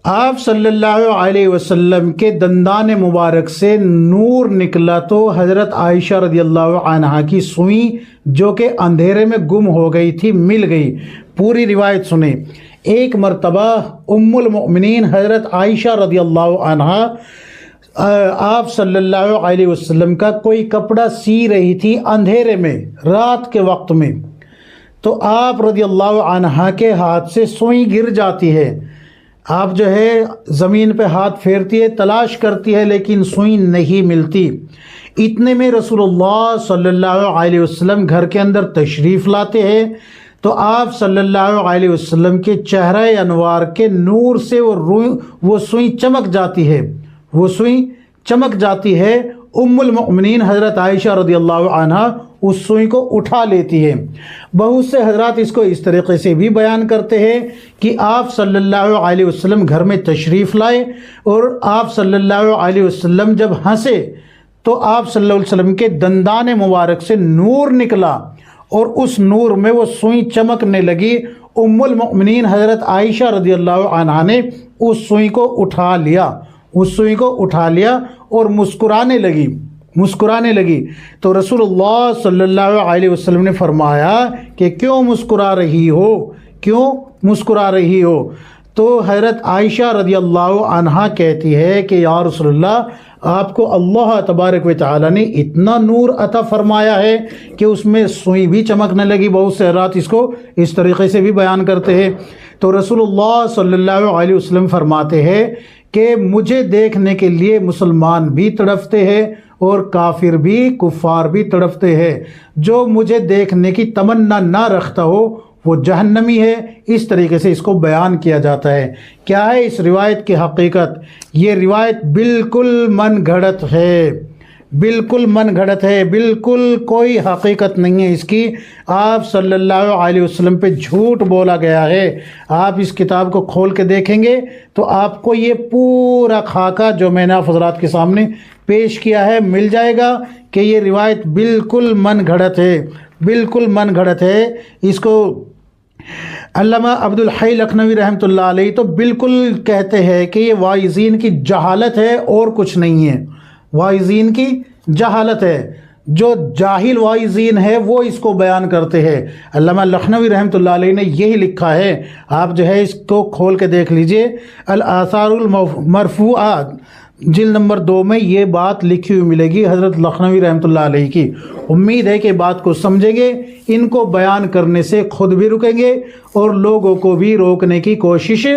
آپ صلی اللہ علیہ وسلم کے دندان مبارک سے نور نکلا تو حضرت عائشہ رضی اللہ عنہا کی سوئی جو کہ اندھیرے میں گم ہو گئی تھی مل گئی۔ پوری روایت سنیں۔ ایک مرتبہ ام المؤمنین حضرت عائشہ رضی اللہ عنہا آپ صلی اللہ علیہ وسلم کا کوئی کپڑا سی رہی تھی اندھیرے میں، رات کے وقت میں، تو آپ رضی اللہ عنہا کے ہاتھ سے سوئی گر جاتی ہے۔ آپ جو ہے زمین پہ ہاتھ پھیرتی ہے، تلاش کرتی ہے، لیکن سوئی نہیں ملتی۔ اتنے میں رسول اللہ صلی اللہ علیہ وسلم گھر کے اندر تشریف لاتے ہیں تو آپ صلی اللہ علیہ وسلم کے چہرہ انوار کے نور سے وہ سوئی چمک جاتی ہے، وہ سوئی چمک جاتی ہے۔ ام المؤمنین حضرت عائشہ رضی اللہ عنہا اس سوئی کو اٹھا لیتی ہے۔ بہت سے حضرات اس کو اس طریقے سے بھی بیان کرتے ہیں کہ آپ صلی اللہ علیہ وسلم گھر میں تشریف لائے اور آپ صلی اللہ علیہ وسلم جب ہنسے تو آپ صلی اللہ علیہ وسلم کے دندان مبارک سے نور نکلا اور اس نور میں وہ سوئی چمکنے لگی۔ ام المؤمنین حضرت عائشہ رضی اللہ عنہا نے اس سوئی کو اٹھا لیا، اس سوئی کو اٹھا لیا اور مسکرانے لگی۔ تو رسول اللہ صلی اللہ علیہ وسلم نے فرمایا کہ کیوں مسکرا رہی ہو؟ تو حضرت عائشہ رضی اللہ عنہا کہتی ہے کہ یا رسول اللہ، آپ کو اللہ تبارک و تعالی نے اتنا نور عطا فرمایا ہے کہ اس میں سوئی بھی چمکنے لگی۔ بہت سے حضرات اس کو اس طریقے سے بھی بیان کرتے ہیں۔ تو رسول اللہ صلی اللہ علیہ وسلم فرماتے ہیں کہ مجھے دیکھنے کے لیے مسلمان بھی تڑپتے ہیں اور کافر بھی، کفار بھی تڑپتے ہیں۔ جو مجھے دیکھنے کی تمنا نہ رکھتا ہو وہ جہنمی ہے۔ اس طریقے سے اس کو بیان کیا جاتا ہے۔ کیا ہے اس روایت کی حقیقت؟ یہ روایت بالکل من گھڑت ہے، بالکل کوئی حقیقت نہیں ہے اس کی۔ آپ صلی اللہ علیہ وسلم پہ جھوٹ بولا گیا ہے۔ آپ اس کتاب کو کھول کے دیکھیں گے تو آپ کو یہ پورا خاکہ جو میں نے آپ حضرات کے سامنے پیش کیا ہے مل جائے گا کہ یہ روایت بالکل من گھڑت ہے۔ اس کو علامہ عبد الحی لکھنوی رحمۃ اللہ علیہ تو بالکل کہتے ہیں کہ یہ واعظین کی جہالت ہے اور کچھ نہیں ہے، واعظین کی جہالت ہے۔ جو جاہل واعظین ہے وہ اس کو بیان کرتے ہیں۔ علامہ لکھنوی رحمۃ اللہ علیہ نے یہی لکھا ہے، آپ جو ہے اس کو کھول کے دیکھ لیجئے، الآثار المرفوعات جلد نمبر 2 میں یہ بات لکھی ہوئی ملے گی حضرت لکھنوی رحمۃ اللہ علیہ کی۔ امید ہے کہ بات کو سمجھیں گے، ان کو بیان کرنے سے خود بھی رکیں گے اور لوگوں کو بھی روکنے کی کوشش